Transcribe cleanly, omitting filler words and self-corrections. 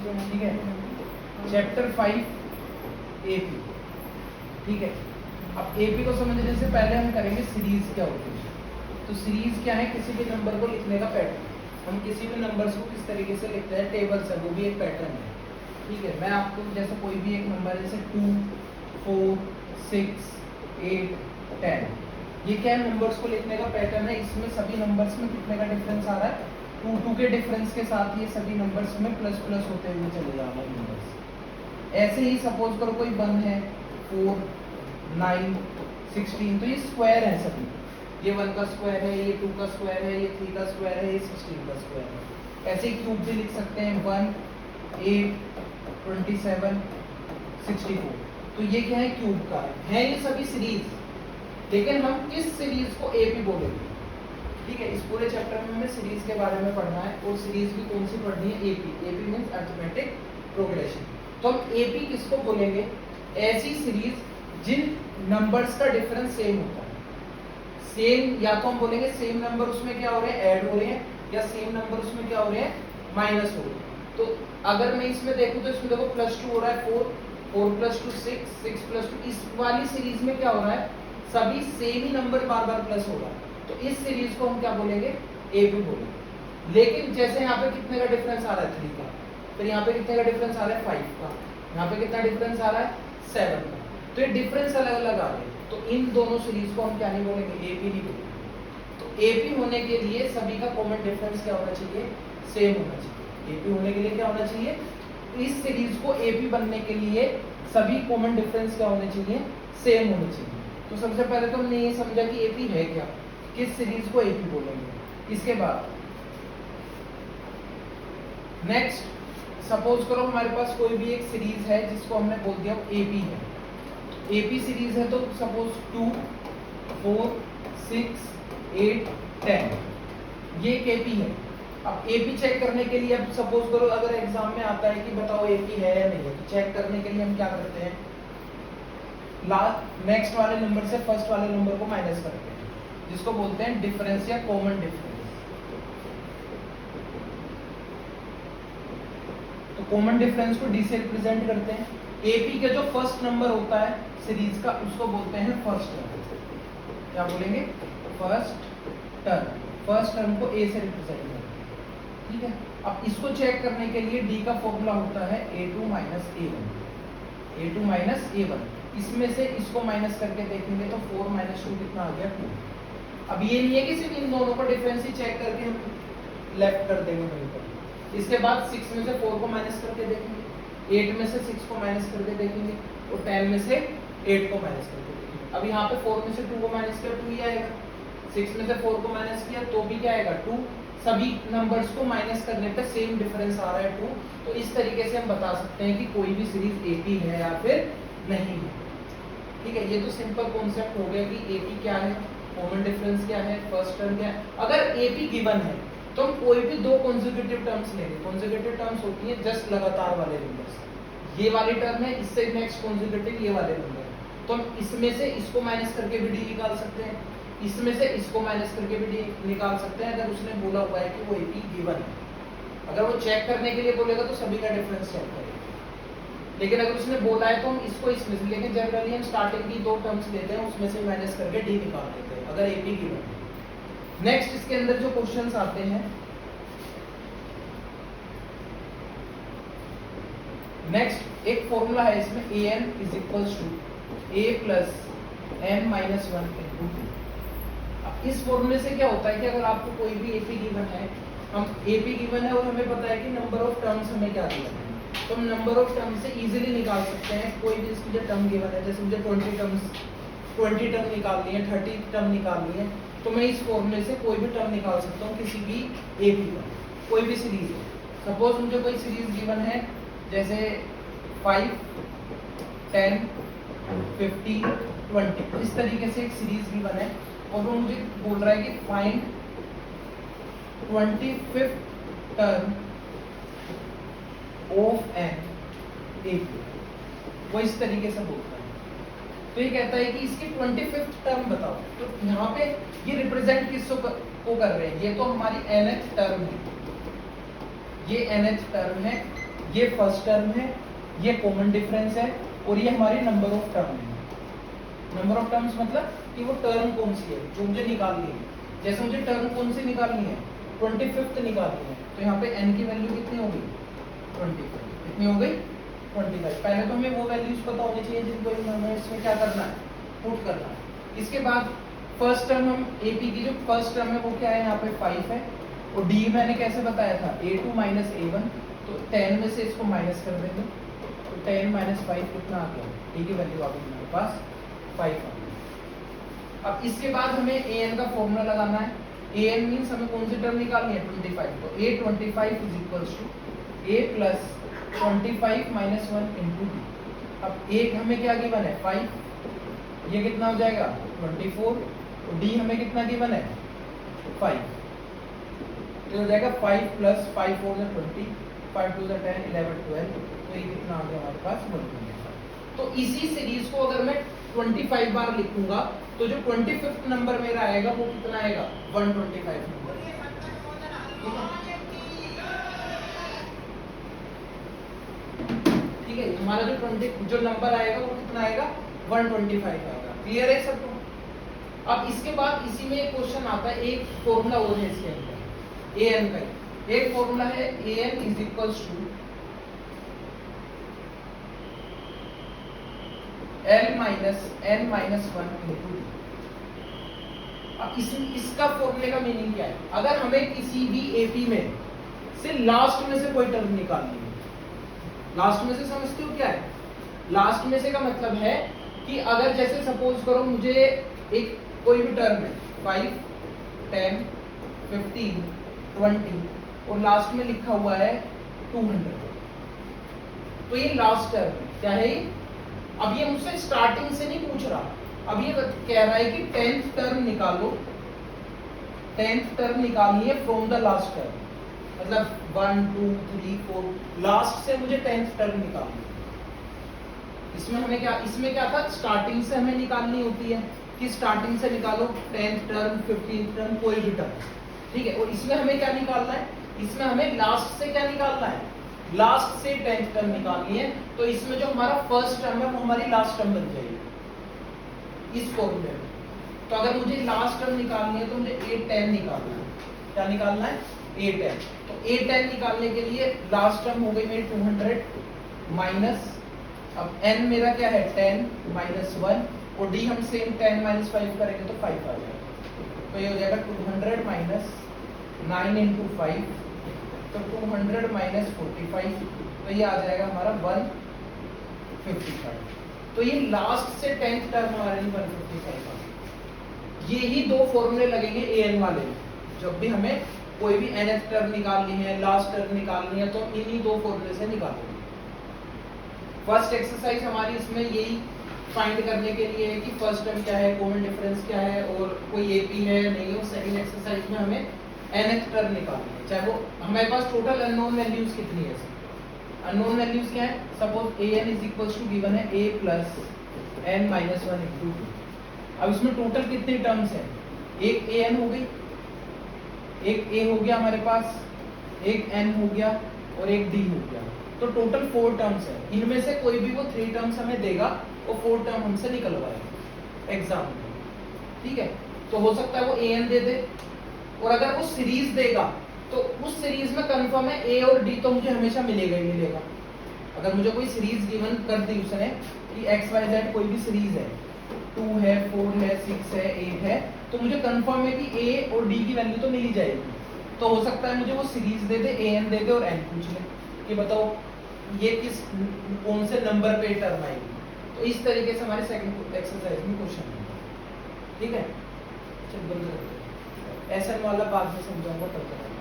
ठीक है। Chapter 5 AP, ठीक है। अब एपी को समझने से पहले हम करेंगे सीरीज क्या होती है। तो सीरीज क्या है, किसी भी नंबर को लिखने का पैटर्न। हम किसी भी नंबर्स को किस तरीके से लिखते हैं, टेबल्स है, वो भी एक पैटर्न है, ठीक है। मैं आपको जैसे कोई भी एक नंबर जैसे 2, 4, 6, 8, 10, ये क्या है, नंबर्स को लिखने का पैटर्न है। इसमें सभी नंबर्स में कितने का डिफरेंस आ रहा है, 2 के डिफरेंस के साथ ये सभी नंबर्स में प्लस प्लस होते हुए चले जा रहे हैं नंबर्स। ऐसे ही सपोज करो कोई 1 है, 4, 9, 16, तो ये स्क्वायर है सभी। ये 1 का स्क्वायर है, ये 2 का स्क्वायर है, ये 3 का स्क्वायर है, ये 16 का स्क्वायर है। ऐसे ही क्यूब भी लिख सकते हैं, 1, 8, 27, 64। तो ये क्या है, क्यूब का है ये सभी सीरीज। लेकिन हम किस सीरीज को एपी बोलेंगे, ठीक है। इस पूरे चैप्टर में हमें सीरीज के बारे में पढ़ना है, और सीरीज भी कौन सी पढ़नी है, AP. AP means arithmetic progression. तो हम एपी किसको बोलेंगे, ऐसी सीरीज जिन नंबर्स का डिफरेंस सेम होता है। सेम, या तो हम बोलेंगे सेम नंबर उसमें क्या हो रहे हैं, ऐड हो रहे हैं, या सेम नंबर उसमें क्या हो रहे हैं, माइनस हो रहे हैं। तो अगर मैं इसमें देखूं तो इसमें देखो +2 हो रहा है, 4, 4 + 2 6, 6 + 2, इस वाली सीरीज में क्या हो रहा है, सभी सेम ही नंबर बार बार प्लस हो रहा है। तो इस सीरीज को हम क्या बोलेंगे, एपी बोलेंगे। लेकिन जैसे यहाँ पे कितने का डिफरेंस आ रहा है, 3 का, फिर यहाँ पे कितने का डिफरेंस आ रहा है, 5 का, यहाँ पे कितना डिफरेंस आ रहा है, 7 का। तो ये डिफरेंस अलग अलग आ रहे हैं। तो इन दोनों सीरीज को हम क्या नहीं बोलेंगे, एपी नहीं बोलेंगे। तो एपी होने के लिए सभी का कॉमन डिफरेंस क्या होना चाहिए, सेम होना चाहिए। एपी होने के लिए क्या होना चाहिए, इस सीरीज को एपी बनने के लिए सभी कॉमन डिफरेंस क्या होने चाहिए, सेम होने चाहिए। तो सबसे पहले तो हमने ये समझा कि एपी है क्या, किस सीरीज को एपी बोलेंगे। इसके बाद नेक्स्ट सपोज करो हमारे पास कोई भी एक सीरीज है जिसको हमने बोल दिया एपी है। एपी सीरीज है तो सपोज 2, 4, 6, 8, 10, ये एक एपी है। अब एपी चेक करने के लिए, अब सपोज करो अगर एग्जाम में आता है कि बताओ एपी है या नहीं है, तो चेक करने के लिए हम क्या करते हैं, नेक्स्ट वाले नंबर से फर्स्ट वाले नंबर को माइनस करते हैं, जिसको बोलते हैं डिफरेंस या कॉमन डिफरेंस। तो कॉमन डिफरेंस को डी से रिप्रेजेंट करते हैं। एपी के जो फर्स्ट नंबर होता है सीरीज का, उसको बोलते हैं फर्स्ट टर्म। क्या बोलेंगे, फर्स्ट टर्म। फर्स्ट टर्म को ए से रिप्रेजेंट करते हैं, ठीक है। अब इसको चेक करने के लिए डी का फॉर्मूला होता है a2 - a1, a2 - a1। इसमें से इसको माइनस करके देखेंगे तो 4 - 2 कितना आ गया, 2। अब ये नहीं है कि सिर्फ इन दोनों का डिफरेंस ही चेक करके हम लेफ्ट कर देंगे वहीं पर। इसके बाद 6 में से 4 को माइनस करके देखेंगे, 8 में से 6 को माइनस करके देखेंगे, और 10 में से 8 को माइनस करके देखेंगे। अब यहाँ पे 4 में से 2 को माइनस किया, 2 ही आएगा। 6 में से 4 को माइनस किया तो भी क्या आएगा, 2। सभी नंबर्स को माइनस करने पे सेम डिफरेंस आ रहा है, 2। तो इस तरीके से हम बता सकते हैं कि कोई भी सीरीज एपी है या फिर नहीं है, ठीक है। ये तो सिंपल कॉन्सेप्ट हो गया कि एपी क्या है, कॉमन डिफरेंस क्या है, फर्स्ट टर्म क्या है। अगर एपी गिवन है तो हम कोई भी 2 कॉन्सेक्यूटिव टर्म्स लेंगे। कॉन्सेक्यूटिव टर्म्स होती है जस्ट लगातार वाले नंबर्स। ये वाली टर्म है, इससे नेक्स्ट कॉन्सेक्यूटिव ये वाले नंबर है, तो हम इसमें से इसको माइनस करके भी डी निकाल सकते हैं, इसमें से इसको माइनस करके भी डी निकाल सकते हैं, अगर उसने बोला हुआ है कि वो एपी गिवन है। अगर वो चेक करने के लिए बोलेगा तो सभी का डिफरेंस चेक करेगा। लेकिन अगर उसने बोला है तो हम इसको इसमें से, लेकिन जनरली हम स्टार्टिंग की 2 टर्म्स लेते हैं, उसमें से माइनस करके डी निकाल देते हैं अगर एपी गिवन है। नेक्स्ट इसके अंदर जो क्वेश्चंस आते हैं, नेक्स्ट एक फॉर्मूला है इसमें, an = a + n - 1 × 2। अब इस फॉर्मूले से क्या होता है कि अगर आपको कोई भी एपी गिवन है, हम एपी गिवन है और हमें पता है कि नंबर ऑफ टर्म्स हमें क्या दिया है, तो हम नंबर ऑफ टर्म्स से इजीली निकाल सकते हैं। कोई भी मुझे टर्म गिवन है, जैसे मुझे 20 टर्म निकालनी है, 30 टर्म निकालनी है, तो मैं इस फॉर्मूले से कोई भी टर्म निकाल सकता हूँ किसी भी एपी का, कोई भी सीरीज है। सपोज मुझे कोई सीरीज गिवन है जैसे 5, 10, 50, 20, इस तरीके से एक सीरीज गिवन है, और वो मुझे बोल रहा है कि find 25th term of an AP. वो इस तरीके से बोलता है। तो ये कहता है कि इसकी 25th टर्म बताओ। तो यहाँ पे ये रिप्रेजेंट किसको कर रहे हैं, ये तो हमारी nth टर्म है, ये nth टर्म है, ये फर्स्ट टर्म है, ये कॉमन डिफरेंस है, और ये हमारी नंबर ऑफ टर्म है। नंबर ऑफ टर्म्स मतलब कि वो टर्म कौन सी है जो मुझे निकालनी है। जैसे मुझे टर्म कौन सी निकालनी है, 25th निकालनी है, तो यहाँ पे n की वैल्यू कितनी होगी, 25। कितनी हो गई, 25। पहले तो हमें वो वैल्यूज पता होनी चाहिए जिनको हमें इसमें क्या करना है, पुट करना है। इसके बाद फर्स्ट टर्म हम AP की जो फर्स्ट टर्म है वो क्या है, यहाँ पे 5 है, और D मैंने कैसे बताया था, A2 माइनस A1, तो 10 में से इसको माइनस कर देंगे, तो 10 माइनस 5 कितना आ गया, D की वैल्यू आ गई हमारे पास 5 आ गई। अब इसके बाद हमें an का फॉर्मूला लगाना है। an मींस हमें कौन सी टर्म निकालनी है, 25, तो a25 is equals to a plus 25 minus 1 into d. अब एक हमें क्या गिवन है, 5, ये कितना हो जाएगा 24, और डी हमें कितना गिवन है 5, तो हो जाएगा 5 प्लस 5 4 = 20, 5 2 = 10, 11 12, तो ये कितना आ गया हमारे पास 125। तो इसी सीरीज को अगर मैं 25 बार लिखूंगा तो जो 25th नंबर मेरा आएगा वो कितना आएगा, 125 नंबर। ठीक है, हमारा जो नंबर आएगा वो कितना आएगा, 125 आएगा। क्लियर है सबको। अब इसके बाद इसी में एक क्वेश्चन आता है, एक फॉर्मूला और है इसके अंदर an का, एक फॉर्मूला है an is equals to L minus n minus 1 into d. अब इसका फॉर्मूले का मीनिंग क्या है, अगर हमें किसी भी AP में से लास्ट में से कोई टर्म निकालनी है, लास्ट में से समझते हो क्या है, लास्ट में से का मतलब है कि अगर जैसे सपोज करो मुझे एक कोई भी टर्म है 5 10 15 20 और लास्ट में लिखा हुआ है 200, तो ये लास्ट टर्म है, क्या है ये। अब ये मुझसे स्टार्टिंग से नहीं पूछ रहा, अब ये कह रहा है कि 10th टर्म निकालो, 10th टर्म निकालनी है फ्रॉम द लास्ट टर्म, मतलब 1 2 3 4 लास्ट से मुझे 10th टर्म निकालनी है। इसमें हमें क्या, इसमें क्या था, स्टार्टिंग से हमें निकालनी होती है कि स्टार्टिंग से निकालो 10th टर्म 15th टर्म कोई भी टर्म, ठीक है। और इसमें हमें क्या निकालना है, इसमें हमें लास्ट से क्या निकालना है, लास्ट से 10th टर्म निकालनी है। तो इसमें जो हमारा फर्स्ट टर्म है वो हमारी लास्ट टर्म बन जाएगी इस फॉर्मूले में। तो अगर मुझे लास्ट टर्म निकालनी है तो मुझे a10 निकालना है, क्या निकालना है, a10। तो a10 निकालने के लिए लास्ट टर्म हो गई मेरी 200 माइनस, अब n मेरा क्या है 10 माइनस 1, और d हम सेम 10 माइनस 5 करेंगे तो 5 आ जाएगा। तो ये हो जाएगा 200 माइनस 9 इंटू 5, तो 200 माइनस 45, तो ये आ जाएगा हमारा 155। तो ये लास्ट से 10th टर्म हमारे लिए 155 आ गया। ये ही दो फॉर्मूले लगेंगे an वाले में, जब भी हमें कोई भी nth टर्म निकालनी है, लास्ट टर्म निकालनी है, तो इन्हीं दो फॉर्मूले से निकालेंगे। फर्स्ट एक्सरसाइज हमारी इसमें यही फाइंड करने के लिए है कि फर्स्ट टर्म क्या है, कॉमन डिफरेंस क्या है, और कोई AP है नहीं हो। सेकंड एक्सरसाइज में हमें nth टर्म निकालनी है, चाहे वो हमारे पास टोटल अननोन वैल्यूज कितनी है। अननोन वैल्यूज क्या है, suppose an is equals to given है a plus n minus 1 into 2। अब इसमें टोटल कितनी टर्म्स हैं, एक an हो गई, एक a हो गया हमारे पास, एक n हो गया और एक d हो गया, तो टोटल 4 टर्म्स है। इनमें से कोई भी वो 3 टर्म्स हमें देगा, वो 4 टर्म हमसे निकलवाएगा एग्जाम में, ठीक है। तो हो सकता है वो an दे दे, और अगर वो सीरीज देगा तो उस सीरीज में कंफर्म है a और d तो मुझे हमेशा मिलेगा ही मिलेगा। अगर मुझे कोई सीरीज गिवन कर दी उसने कि x y z कोई भी सीरीज है, 2 है 4 है 6 है 8 है, तो मुझे कंफर्म है कि a और d की वैल्यू तो मिल ही जाएगी। तो हो सकता है मुझे वो सीरीज दे दे, an दे दे और n पूछ ले कि बताओ ये किस कौन से नंबर पे टर्म आएगी। तो इस तरीके से हमारे सेकंड एक्सरसाइज में क्वेश्चन है, ठीक है। चल बंद कर दो, ऐसा वाला बाद में समझाऊंगा तब तक।